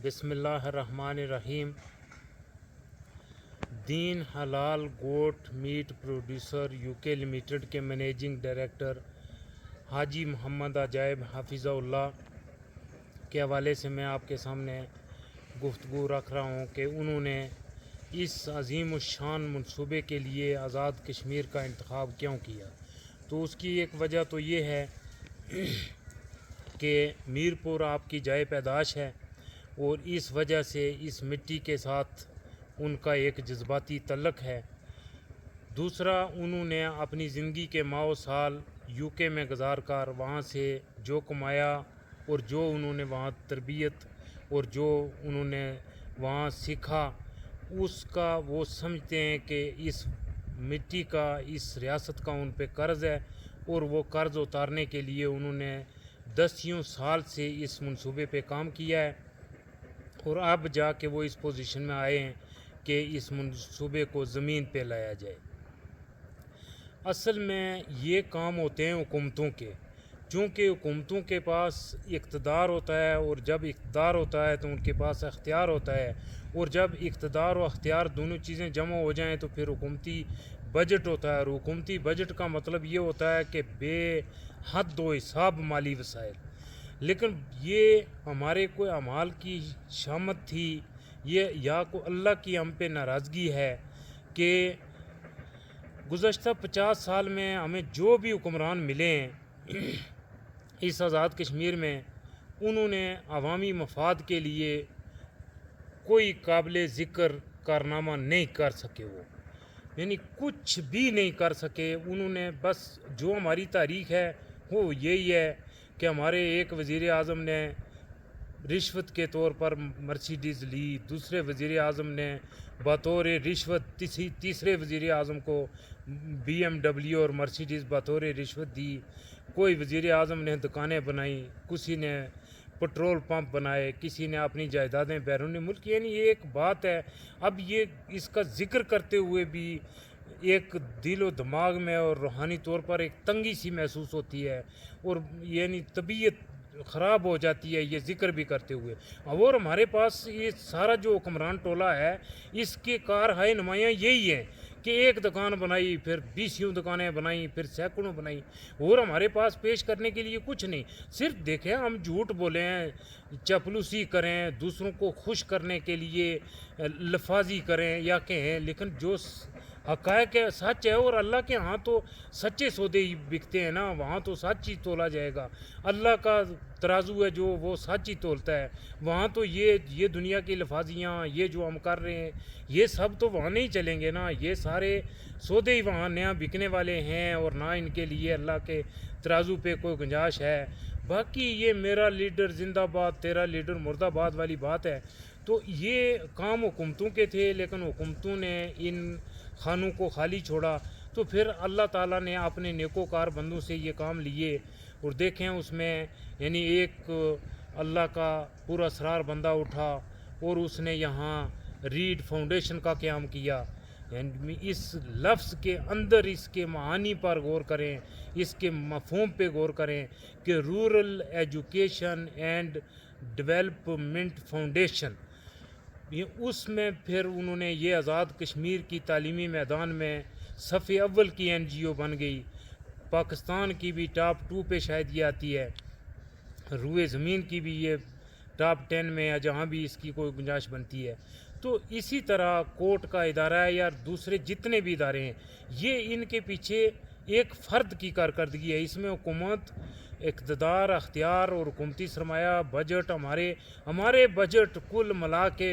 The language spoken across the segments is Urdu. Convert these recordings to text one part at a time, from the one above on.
بسم اللہ الرحمن الرحیم۔ دین حلال گوٹ میٹ پروڈیوسر UK لمیٹڈ کے منیجنگ ڈائریکٹر حاجی محمد عجائب حفظہ اللہ کے حوالے سے میں آپ کے سامنے گفتگو رکھ رہا ہوں کہ انہوں نے اس عظیم الشان منصوبے کے لیے آزاد کشمیر کا انتخاب کیوں کیا۔ تو اس کی ایک وجہ تو یہ ہے کہ میرپور آپ کی جائے پیدائش ہے اور اس وجہ سے اس مٹی کے ساتھ ان کا ایک جذباتی تعلق ہے۔ دوسرا، انہوں نے اپنی زندگی کے ماہ سال UK میں گزار کر وہاں سے جو کمایا اور جو انہوں نے وہاں تربیت اور جو انہوں نے وہاں سیکھا اس کا وہ سمجھتے ہیں کہ اس مٹی کا اس ریاست کا ان پہ قرض ہے اور وہ قرض اتارنے کے لیے انہوں نے 10 سال سے اس منصوبے پہ کام کیا ہے اور اب جا کے وہ اس پوزیشن میں آئے ہیں کہ اس منصوبے کو زمین پہ لایا جائے۔ اصل میں یہ کام ہوتے ہیں حکومتوں کے، چونکہ حکومتوں کے پاس اقتدار ہوتا ہے اور جب اقتدار ہوتا ہے تو ان کے پاس اختیار ہوتا ہے، اور جب اقتدار و اختیار دونوں چیزیں جمع ہو جائیں تو پھر حکومتی بجٹ ہوتا ہے، اور حکومتی بجٹ کا مطلب یہ ہوتا ہے کہ بے حد و حساب مالی وسائل۔ لیکن یہ ہمارے کوئی اعمال کی شامت تھی یہ یا کوئی اللہ کی ہم پہ ناراضگی ہے کہ گزشتہ 50 سال میں ہمیں جو بھی حکمران ملے ہیں اس آزاد کشمیر میں، انہوں نے عوامی مفاد کے لیے کوئی قابل ذکر کارنامہ نہیں کر سکے، وہ یعنی کچھ بھی نہیں کر سکے۔ انہوں نے بس جو ہماری تاریخ ہے وہ یہی ہے کہ ہمارے ایک وزیر اعظم نے رشوت کے طور پر مرسیڈیز لی، دوسرے وزیر اعظم نے بطور رشوت تیسرے وزیر اعظم کو BMW اور مرسیڈیز بطور رشوت دی، کوئی وزیر اعظم نے دکانیں بنائیں، کسی نے پٹرول پمپ بنائے، کسی نے اپنی جائیدادیں بیرون ملک، یعنی یہ ایک بات ہے۔ اب یہ اس کا ذکر کرتے ہوئے بھی ایک دل و دماغ میں اور روحانی طور پر ایک تنگی سی محسوس ہوتی ہے اور یعنی طبیعت خراب ہو جاتی ہے یہ ذکر بھی کرتے ہوئے۔ اور ہمارے پاس یہ سارا جو حکمران ٹولہ ہے اس کے کارہائے نمایاں یہی ہے کہ ایک دکان بنائی، پھر 20 دکانیں بنائیں، پھر سینکڑوں بنائیں، اور ہمارے پاس پیش کرنے کے لیے کچھ نہیں۔ صرف دیکھیں ہم جھوٹ بولیں، چاپلوسی کریں، دوسروں کو خوش کرنے کے لیے لفاظی کریں یا کہیں، لیکن جو حقائق ہے سچ ہے، اور اللہ کے ہاں تو سچے سودے ہی بکتے ہیں نا، وہاں تو سچ ہی تولا جائے گا۔ اللہ کا ترازو ہے جو وہ سچ ہی تولتا ہے، وہاں تو یہ دنیا کی لفاظیاں یہ جو ہم کر رہے ہیں یہ سب تو وہاں نہیں چلیں گے نا، یہ سارے سودے ہی وہاں نیا بکنے والے ہیں اور نہ ان کے لیے اللہ کے ترازو پہ کوئی گنجائش ہے۔ باقی یہ میرا لیڈر زندہ باد تیرا لیڈر مردہ باد والی بات ہے، تو یہ کام حکومتوں کے تھے، لیکن حکومتوں نے ان خانوں کو خالی چھوڑا، تو پھر اللہ تعالیٰ نے اپنے نیکوکار بندوں سے یہ کام لیے، اور دیکھیں اس میں یعنی ایک اللہ کا پورا اسرار بندہ اٹھا اور اس نے یہاں ریڈ فاؤنڈیشن کا قیام کیا۔ یعنی اس لفظ کے اندر اس کے معانی پر غور کریں، اس کے مفہوم پہ غور کریں کہ rural education and development foundation, اس میں پھر انہوں نے یہ آزاد کشمیر کی تعلیمی میدان میں صف اول کی NGO بن گئی، پاکستان کی بھی ٹاپ 2 پہ شاید یہ آتی ہے، روئے زمین کی بھی یہ ٹاپ 10 میں ہے جہاں بھی اس کی کوئی گنجائش بنتی ہے۔ تو اسی طرح کوٹ کا ادارہ ہے یا دوسرے جتنے بھی ادارے ہیں، یہ ان کے پیچھے ایک فرد کی کارکردگی ہے، اس میں حکومت اقتدار اختیار اور حکومتی سرمایہ بجٹ ہمارے بجٹ کل ملا کے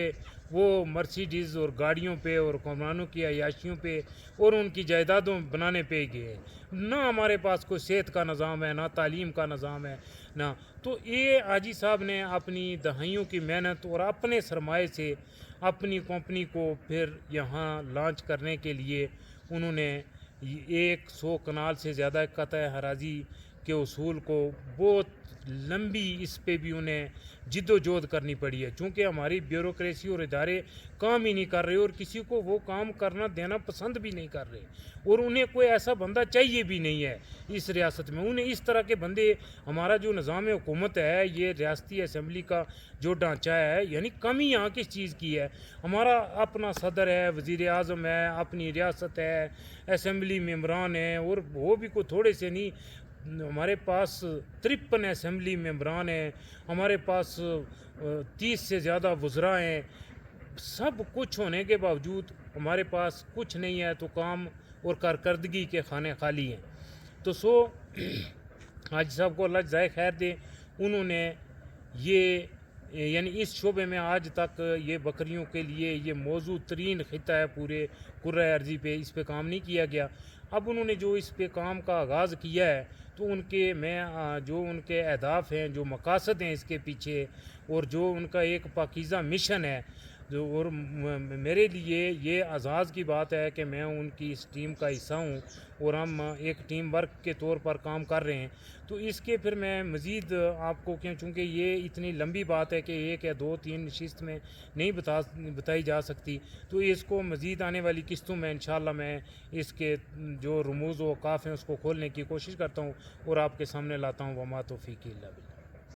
وہ مرسیڈیز اور گاڑیوں پہ اور حکمرانوں کی عیاشیوں پہ اور ان کی جائیدادوں بنانے پہ گئے، نہ ہمارے پاس کوئی صحت کا نظام ہے، نہ تعلیم کا نظام ہے، نہ تو یہ حاجی صاحب نے اپنی دہائیوں کی محنت اور اپنے سرمایے سے اپنی کمپنی کو پھر یہاں لانچ کرنے کے لیے انہوں نے 100 کنال سے زیادہ قطع اراضی کے اصول کو بہت لمبی اس پہ بھی انہیں جد و جہد کرنی پڑی ہے، چونکہ ہماری بیوروکریسی اور ادارے کام ہی نہیں کر رہے اور کسی کو وہ کام کرنا دینا پسند بھی نہیں کر رہے، اور انہیں کوئی ایسا بندہ چاہیے بھی نہیں ہے اس ریاست میں۔ انہیں اس طرح کے بندے، ہمارا جو نظام حکومت ہے، یہ ریاستی اسمبلی کا جو ڈھانچہ ہے، یعنی کمی یہاں کس چیز کی ہے؟ ہمارا اپنا صدر ہے، وزیر اعظم ہے، اپنی ریاست ہے، اسمبلی ممبران ہیں، اور وہ بھی کوئی تھوڑے سے نہیں، ہمارے پاس 53 اسمبلی ممبران ہیں، ہمارے پاس 30 سے زیادہ وزراء ہیں۔ سب کچھ ہونے کے باوجود ہمارے پاس کچھ نہیں ہے، تو کام اور کارکردگی کے خانے خالی ہیں۔ تو حاجی صاحب کو اللہ جزائے خیر دے، انہوں نے یہ یعنی اس شعبے میں آج تک یہ بکریوں کے لیے یہ موزوں ترین خطہ ہے پورے کرۂ ارضی پہ، اس پہ کام نہیں کیا گیا۔ اب انہوں نے جو اس پہ کام کا آغاز کیا ہے، تو ان کے جو ان کے اہداف ہیں، جو مقاصد ہیں اس کے پیچھے، اور جو ان کا ایک پاکیزہ مشن ہے، اور میرے لیے یہ اعزاز کی بات ہے کہ میں ان کی اس ٹیم کا حصہ ہوں، اور ہم ایک ٹیم ورک کے طور پر کام کر رہے ہیں۔ تو اس کے پھر میں مزید آپ کو چونکہ یہ اتنی لمبی بات ہے کہ 1 یا 2 3 نشست میں نہیں بتائی جا سکتی، تو اس کو مزید آنے والی قسطوں میں انشاءاللہ میں اس کے جو رموز و اوقاف ہیں اس کو کھولنے کی کوشش کرتا ہوں اور آپ کے سامنے لاتا ہوں۔ وما توفیقی الا باللہ۔